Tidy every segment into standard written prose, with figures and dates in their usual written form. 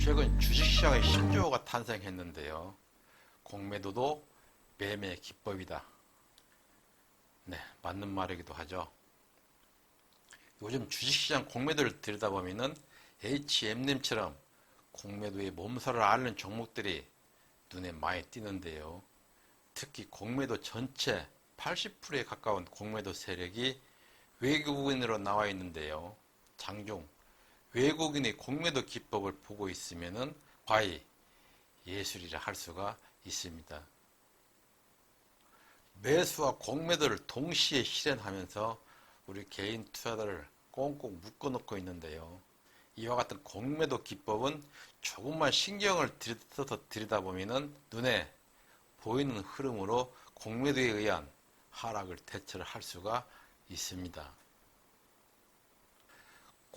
최근 주식시장의 신조어가 탄생했는데요. 공매도도 매매의 기법이다. 네, 맞는 말이기도 하죠. 요즘 주식시장 공매도를 들여다보면은 HM님처럼 공매도의 몸살을 앓는 종목들이 눈에 많이 띄는데요. 특히 공매도 전체 80%에 가까운 공매도 세력이 외국인으로 나와 있는데요. 장중 외국인의 공매도 기법을 보고 있으면은 과히 예술이라 할 수가 있습니다. 매수와 공매도를 동시에 실현하면서 우리 개인 투자자를 꽁꽁 묶어놓고 있는데요. 이와 같은 공매도 기법은 조금만 신경을 써서 들여다보면 눈에 보이는 흐름으로 공매도에 의한 하락을 대처를 할 수가 있습니다.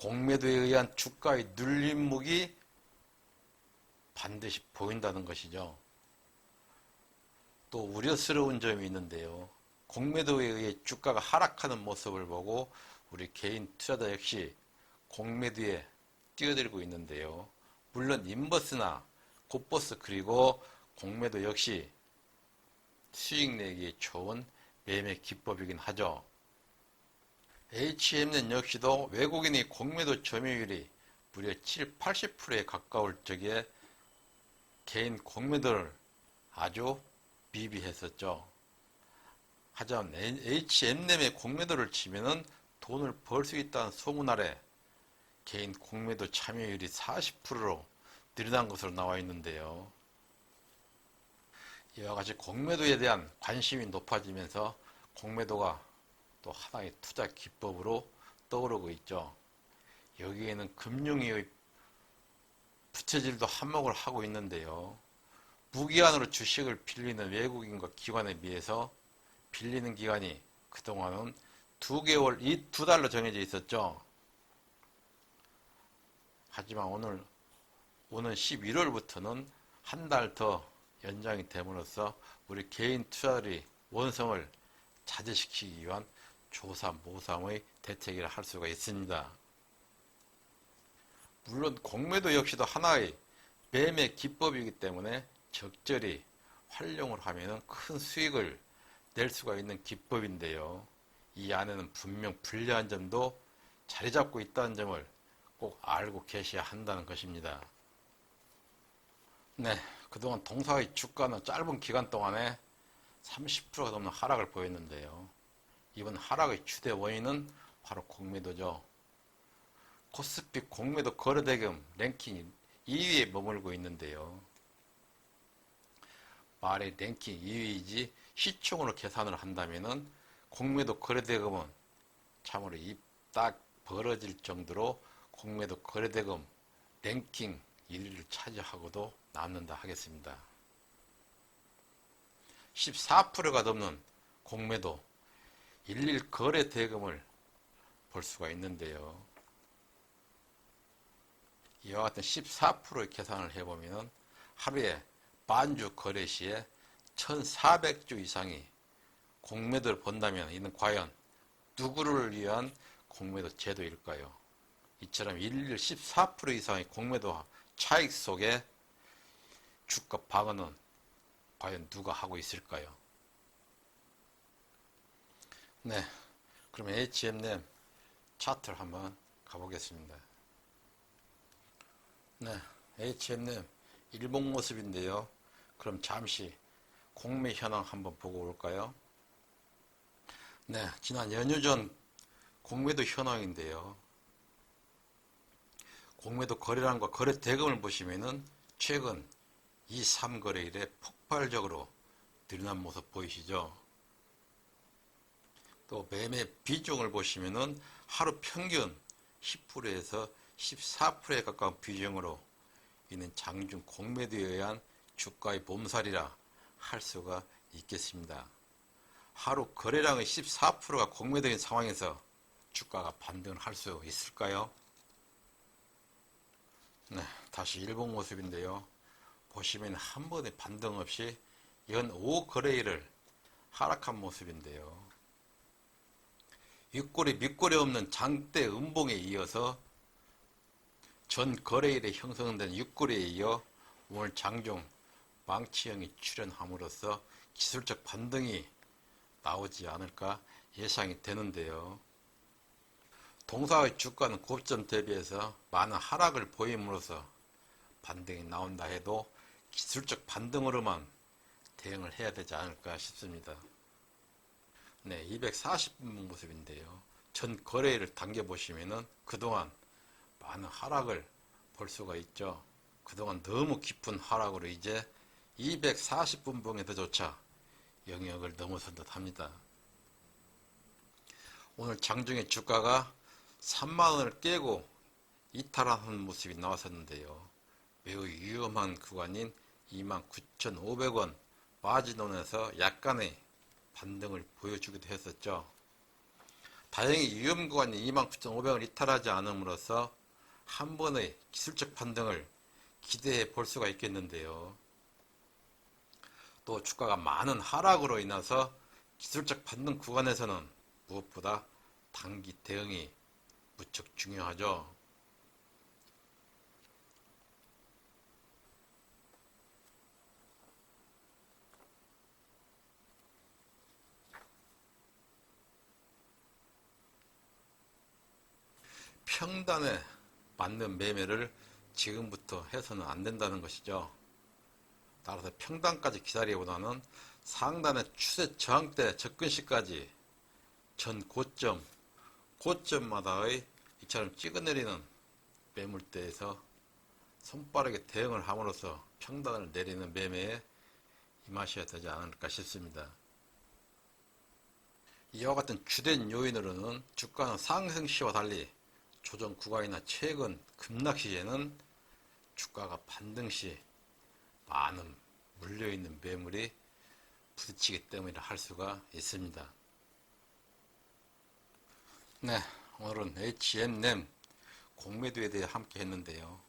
공매도에 의한 주가의 눌림목이 반드시 보인다는 것이죠. 또 우려스러운 점이 있는데요. 공매도에 의해 주가가 하락하는 모습을 보고 우리 개인 투자자 역시 공매도에 뛰어들고 있는데요. 물론 인버스나 곱버스 그리고 공매도 역시 수익 내기에 좋은 매매 기법이긴 하죠. HMN 역시도 외국인의 공매도 점유율이 무려 80%에 가까울 적에 개인 공매도를 아주 미비했었죠. 하지만 HMN의 공매도를 치면은 돈을 벌 수 있다는 소문 아래 개인 공매도 참여율이 40%로 늘어난 것으로 나와 있는데요. 이와 같이 공매도에 대한 관심이 높아지면서 공매도가 또 하나의 투자 기법으로 떠오르고 있죠. 여기에는 금융위의 부채질도 한몫을 하고 있는데요. 무기한으로 주식을 빌리는 외국인과 기관에 비해서 빌리는 기간이 그동안은 2개월, 2달로 정해져 있었죠. 하지만 오는 11월부터는 한 달 더 연장이 됨으로써 우리 개인 투자들이 원성을 자제시키기 위한 조삼모삼의 대책이라 할 수가 있습니다. 물론 공매도 역시도 하나의 매매 기법이기 때문에 적절히 활용을 하면 큰 수익을 낼 수가 있는 기법인데요. 이 안에는 분명 불리한 점도 자리 잡고 있다는 점을 꼭 알고 계셔야 한다는 것입니다. 네, 그동안 동사의 주가는 짧은 기간 동안에 30%가 넘는 하락을 보였는데요. 이번 하락의 주대 원인은 바로 공매도죠. 코스피 공매도 거래대금 랭킹 2위에 머물고 있는데요. 말의 랭킹 2위이지 시총으로 계산을 한다면 공매도 거래대금은 참으로 입 딱 벌어질 정도로 공매도 거래대금 랭킹 1위를 차지하고도 남는다 하겠습니다. 14%가 넘는 공매도 일일 거래 대금을 볼 수가 있는데요. 이와 같은 14%의 계산을 해보면 하루에 만주 거래 시에 1,400주 이상이 공매도를 본다면 이는 과연 누구를 위한 공매도 제도일까요? 이처럼 일일 14% 이상의 공매도 차익 속에 주가 방어는 과연 누가 하고 있을까요? 네, 그러면 HMN 차트를 한번 가보겠습니다. 네, HMN 일봉 모습인데요. 그럼 잠시 공매 현황 한번 보고 올까요? 네, 지난 연휴 전 공매도 현황인데요. 공매도 거래량과 거래 대금을 보시면은 최근 2, 3거래일에 폭발적으로 늘어난 모습 보이시죠? 또 매매 비중을 보시면은 하루 평균 10%에서 14%에 가까운 비중으로 있는 장중 공매도에 의한 주가의 몸살이라 할 수가 있겠습니다. 하루 거래량의 14%가 공매도인 상황에서 주가가 반등을 할 수 있을까요? 네, 다시 일봉 모습인데요. 보시면 한 번의 반등 없이 연 5거래일을 하락한 모습인데요. 윗골이 밑골이 없는 장대 음봉에 이어서 전 거래일에 형성된 6거래에 이어 오늘 장중 망치형이 출현함으로써 기술적 반등이 나오지 않을까 예상이 되는데요. 동사의 주가는 고점 대비해서 많은 하락을 보임으로써 반등이 나온다 해도 기술적 반등으로만 대응을 해야 되지 않을까 싶습니다. 네, 240분 모습인데요. 전 거래일을 당겨보시면은 그동안 많은 하락을 볼 수가 있죠. 그동안 너무 깊은 하락으로 이제 240분봉에서조차 영역을 넘어선 듯 합니다. 오늘 장중에 주가가 3만원을 깨고 이탈하는 모습이 나왔었는데요. 매우 위험한 구간인 29,500원 마진원에서 약간의 반등을 보여주기도 했었죠. 다행히 위험 구간인 29,500원을 이탈하지 않음으로써 한 번의 기술적 반등을 기대해 볼 수가 있겠는데요. 또 주가가 많은 하락으로 인해서 기술적 반등 구간에서는 무엇보다 단기 대응이 무척 중요하죠. 평단에 맞는 매매를 지금부터 해서는 안 된다는 것이죠. 따라서 평단까지 기다리보다는 상단의 추세 저항대 접근시까지 전 고점마다의 이처럼 찍어내리는 매물대에서 손빠르게 대응을 함으로써 평단을 내리는 매매에 임하셔야 되지 않을까 싶습니다. 이와 같은 주된 요인으로는 주가는 상승시와 달리 조정 구간이나 최근 급락 시에는 주가가 반등 시 많은 물려있는 매물이 부딪히기 때문이라 할 수가 있습니다. 네, 오늘은 H&M 공매도에 대해 함께 했는데요.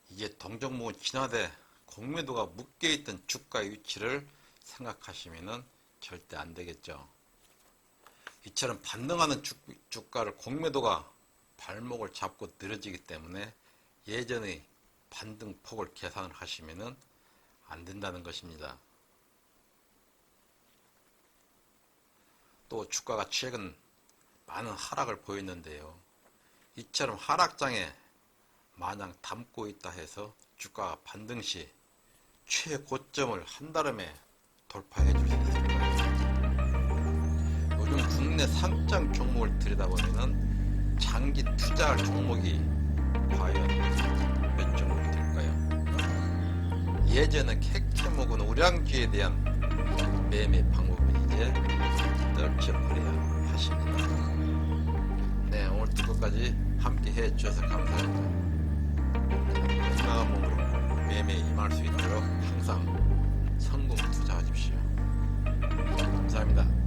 이제 동종목은 진화돼 공매도가 묶여있던 주가의 위치를 생각하시면 절대 안 되겠죠. 이처럼 반등하는 주가를 공매도가 발목을 잡고 늘어지기 때문에 예전의 반등폭을 계산을 하시면 안 된다는 것입니다. 또 주가가 최근 많은 하락을 보였는데요. 이처럼 하락장에 마냥 담고 있다 해서 주가가 반등 시 최고점을 한달음에 돌파해 줄 수 있을까요? 요즘 국내 상장 종목을 들여다보면 장기 투자할 종목이 과연 몇 종목이 될까요? 예전에 캐캐묵은 우량주에 대한 매매 방법은 이제 넓혀버려야 하십니다. 네, 오늘 끝까지 함께 해주셔서 감사합니다. 건강한 몸으로 매매에 임할 수 있도록 항상 성공 투자하십시오. 감사합니다.